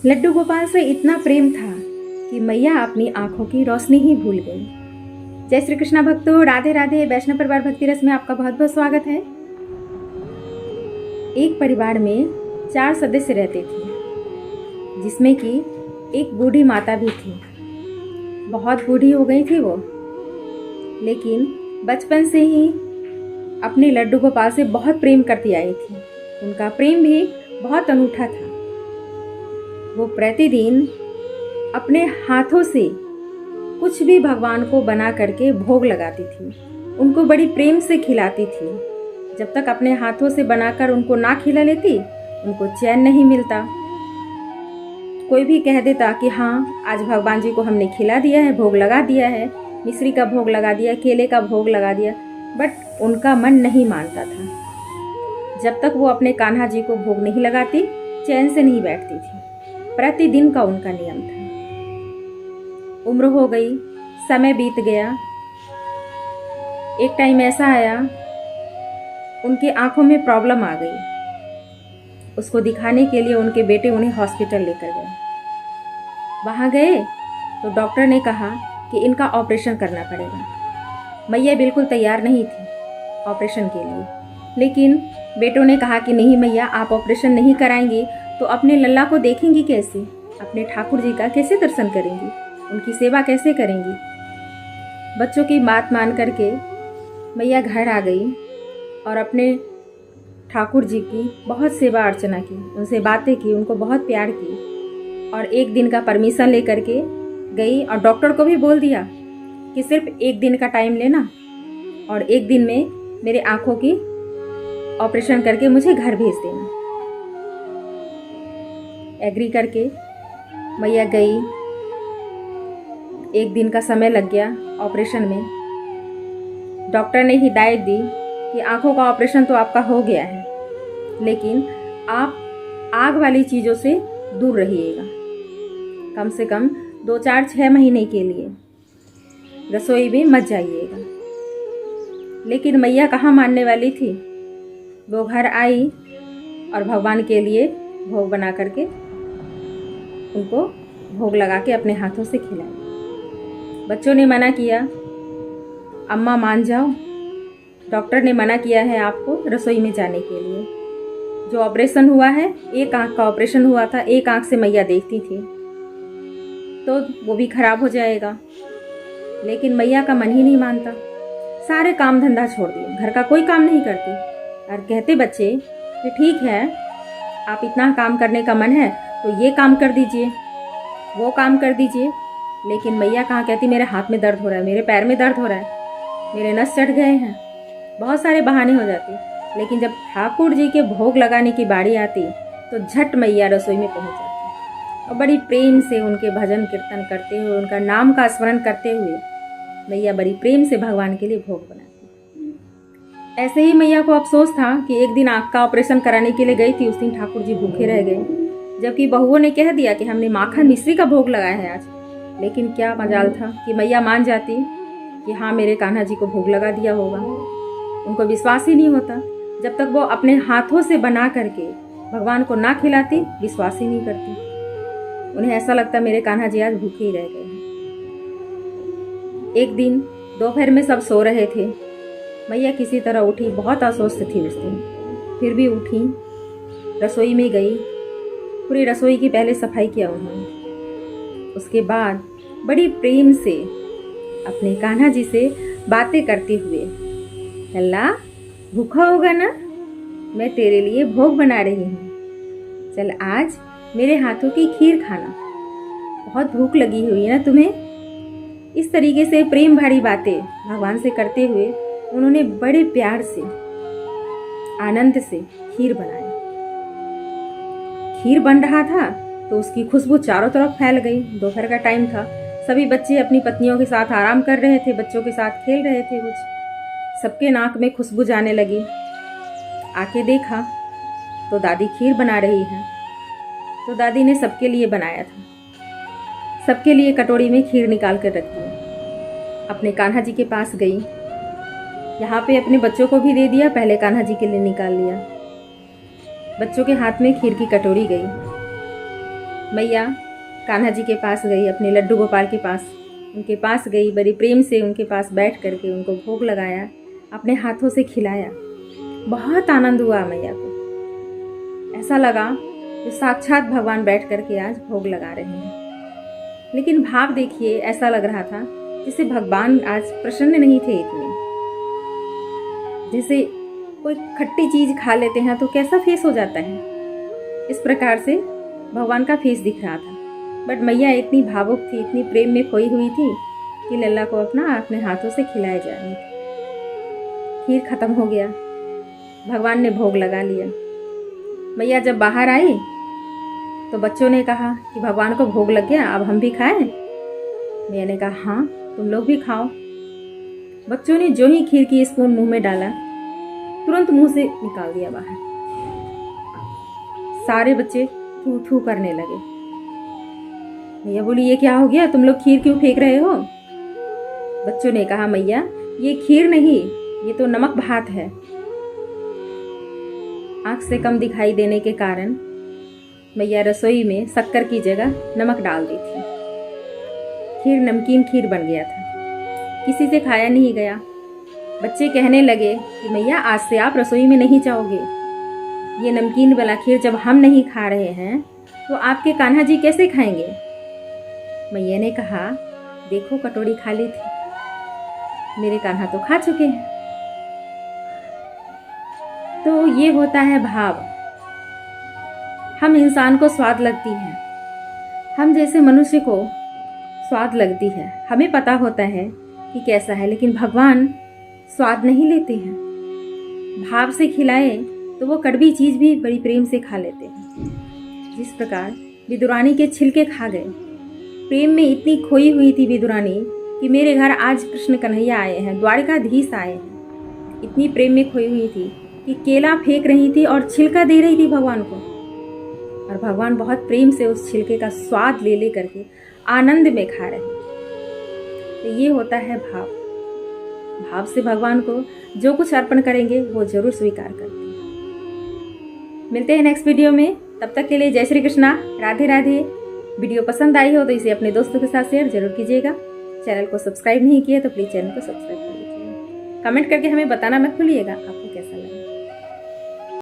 लड्डू गोपाल से इतना प्रेम था कि मैया अपनी आंखों की रोशनी ही भूल गई। जय श्री कृष्णा भक्तों, राधे राधे। वैष्णव परिवार भक्ति रस में आपका बहुत बहुत स्वागत है। एक परिवार में 4 सदस्य रहते थे, जिसमें कि एक बूढ़ी माता भी थी। बहुत बूढ़ी हो गई थी वो, लेकिन बचपन से ही अपने लड्डू गोपाल से बहुत प्रेम करती आई थी। उनका प्रेम भी बहुत अनूठा था। वो प्रतिदिन अपने हाथों से कुछ भी भगवान को बना करके भोग लगाती थी। उनको बड़ी प्रेम से खिलाती थी। जब तक अपने हाथों से बनाकर उनको ना खिला लेती, उनको चैन नहीं मिलता। कोई भी कह देता कि हाँ, आज भगवान जी को हमने खिला दिया है, भोग लगा दिया है, मिश्री का भोग लगा दिया, केले का भोग लगा दिया, बट उनका मन नहीं मानता था। जब तक वो अपने कान्हा जी को भोग नहीं लगाती, चैन से नहीं बैठती थी। प्रतिदिन का उनका नियम था। उम्र हो गई, समय बीत गया। एक टाइम ऐसा आया, उनकी आंखों में प्रॉब्लम आ गई। उसको दिखाने के लिए उनके बेटे उन्हें हॉस्पिटल लेकर गए। वहां गए तो डॉक्टर ने कहा कि इनका ऑपरेशन करना पड़ेगा। मैया बिल्कुल तैयार नहीं थी ऑपरेशन के लिए, लेकिन बेटों ने कहा कि नहीं मैया, आप ऑपरेशन नहीं कराएंगी तो अपने लल्ला को देखेंगी कैसे, अपने ठाकुर जी का कैसे दर्शन करेंगी, उनकी सेवा कैसे करेंगी। बच्चों की बात मान करके मैया घर आ गई और अपने ठाकुर जी की बहुत सेवा अर्चना की, उनसे बातें की, उनको बहुत प्यार की। और एक दिन का परमिशन लेकर के गई और डॉक्टर को भी बोल दिया कि सिर्फ एक दिन का टाइम लेना और एक दिन में मेरे आंखों की ऑपरेशन करके मुझे घर भेज देना। एग्री करके मैया गई। एक दिन का समय लग गया ऑपरेशन में। डॉक्टर ने हिदायत दी कि आंखों का ऑपरेशन तो आपका हो गया है, लेकिन आप आग वाली चीज़ों से दूर रहिएगा। कम से कम 2-4-6 महीने के लिए रसोई में मत जाइएगा। लेकिन मैया कहाँ मानने वाली थी। वो घर आई और भगवान के लिए भोग बना करके उनको भोग लगा के अपने हाथों से खिलाई। बच्चों ने मना किया, अम्मा मान जाओ, डॉक्टर ने मना किया है आपको रसोई में जाने के लिए। जो ऑपरेशन हुआ है, एक आंख का ऑपरेशन हुआ था, एक आंख से मैया देखती थी, तो वो भी खराब हो जाएगा। लेकिन मैया का मन ही नहीं मानता। सारे काम धंधा छोड़ दिए, घर का कोई काम नहीं करती। और कहते बच्चे कि ठीक है, आप इतना काम करने का मन है तो ये काम कर दीजिए, वो काम कर दीजिए। लेकिन मैया कहाँ कहती, मेरे हाथ में दर्द हो रहा है, मेरे पैर में दर्द हो रहा है, मेरे नस चढ़ गए हैं। बहुत सारे बहाने हो जाते। लेकिन जब ठाकुर जी के भोग लगाने की बारी आती तो झट मैया रसोई में पहुंच जाती और बड़ी प्रेम से उनके भजन कीर्तन करते हुए, उनका नाम का स्मरण करते हुए मैया बड़ी प्रेम से भगवान के लिए भोग बनाती। ऐसे ही मैया को अफसोस था कि एक दिन आँख का ऑपरेशन कराने के लिए गई थी, उस दिन ठाकुर जी भूखे रह गए, जबकि बहुओं ने कह दिया कि हमने माखन मिश्री का भोग लगाया है आज। लेकिन क्या मजाल था कि मैया मान जाती कि हाँ, मेरे कान्हा जी को भोग लगा दिया होगा। उनको विश्वास ही नहीं होता। जब तक वो अपने हाथों से बना करके भगवान को ना खिलाती, विश्वास ही नहीं करती। उन्हें ऐसा लगता मेरे कान्हा जी आज भूखे ही रह गए हैं। एक दिन दोपहर में सब सो रहे थे। मैया किसी तरह उठी, बहुत अस्वस्थ थी उस दिन, फिर भी उठी, रसोई में गई। पूरी रसोई की पहले सफाई किया उन्होंने। उसके बाद बड़ी प्रेम से अपने कान्हा जी से बातें करते हुए, लल्ला भूखा होगा ना, मैं तेरे लिए भोग बना रही हूँ, चल आज मेरे हाथों की खीर खाना, बहुत भूख लगी हुई है ना तुम्हें। इस तरीके से प्रेम भरी बातें भगवान से करते हुए उन्होंने बड़े प्यार से, आनंद से खीर बनाई। खीर बन रहा था तो उसकी खुशबू चारों तरफ फैल गई। दोपहर का टाइम था, सभी बच्चे अपनी पत्नियों के साथ आराम कर रहे थे, बच्चों के साथ खेल रहे थे। कुछ सबके नाक में खुशबू जाने लगी। आके देखा तो दादी खीर बना रही है। तो दादी ने सबके लिए बनाया था। सबके लिए कटोरी में खीर निकाल कर रख दी। अपने कान्हा जी के पास गई, यहाँ पे अपने बच्चों को भी दे दिया, पहले कान्हा जी के लिए निकाल लिया। बच्चों के हाथ में खीर की कटोरी गई। मैया कान्हा जी के पास गई, अपने लड्डू गोपाल के पास, उनके पास गई, बड़ी प्रेम से उनके पास बैठ करके उनको भोग लगाया, अपने हाथों से खिलाया। बहुत आनंद हुआ मैया को, ऐसा लगा कि साक्षात भगवान बैठ करके आज भोग लगा रहे हैं। लेकिन भाव देखिए, ऐसा लग रहा था जैसे भगवान आज प्रसन्न नहीं थे इतने। जैसे कोई खट्टी चीज खा लेते हैं तो कैसा फेस हो जाता है, इस प्रकार से भगवान का फेस दिख रहा था। बट मैया इतनी भावुक थी, इतनी प्रेम में खोई हुई थी कि लल्ला को अपने हाथों से खिलाए जा रही थी। खीर खत्म हो गया, भगवान ने भोग लगा लिया। मैया जब बाहर आई तो बच्चों ने कहा कि भगवान को भोग लग गया, अब हम भी खाएं। मैया ने कहा हाँ, तुम लोग भी खाओ। बच्चों ने जो ही खीर की स्पून मुंह में डाला, तुरंत मुंह से निकाल दिया बाहर। सारे बच्चे थू थू करने लगे। मैया बोली ये क्या हो गया, तुम लोग खीर क्यों फेंक रहे हो? बच्चों ने कहा मैया ये खीर नहीं, ये तो नमक भात है। आंख से कम दिखाई देने के कारण मैया रसोई में शक्कर की जगह नमक डाल दी थी। खीर नमकीन खीर बन गया था, किसी से खाया नहीं गया। बच्चे कहने लगे कि मैया आज से आप रसोई में नहीं जाओगे, ये नमकीन वाला खीर जब हम नहीं खा रहे हैं तो आपके कान्हा जी कैसे खाएंगे? मैया ने कहा देखो कटोरी खाली थी, मेरे कान्हा तो खा चुके हैं। तो ये होता है भाव। हम इंसान को स्वाद लगती है, हम जैसे मनुष्य को स्वाद लगती है, हमें पता होता है कि कैसा है, लेकिन भगवान स्वाद नहीं लेते हैं। भाव से खिलाए तो वो कड़वी चीज भी बड़ी प्रेम से खा लेते हैं। जिस प्रकार विदुरानी के छिलके खा गए, प्रेम में इतनी खोई हुई थी विदुरानी कि मेरे घर आज कृष्ण कन्हैया आए हैं, द्वारिकाधीश आए हैं। इतनी प्रेम में खोई हुई थी कि केला फेंक रही थी और छिलका दे रही थी भगवान को, और भगवान बहुत प्रेम से उस छिलके का स्वाद ले करके आनंद में खा रहे हैं। तो ये होता है भाव। भाव से भगवान को जो कुछ अर्पण करेंगे वो जरूर स्वीकार करते हैं। मिलते हैं नेक्स्ट वीडियो में, तब तक के लिए जय श्री कृष्णा, राधे राधे। वीडियो पसंद आई हो तो इसे अपने दोस्तों के साथ शेयर जरूर कीजिएगा। चैनल को सब्सक्राइब नहीं किया तो प्लीज चैनल को सब्सक्राइब कर लीजिएगा। कमेंट करके हमें बताना मत भूलिएगा आपको कैसा लगा।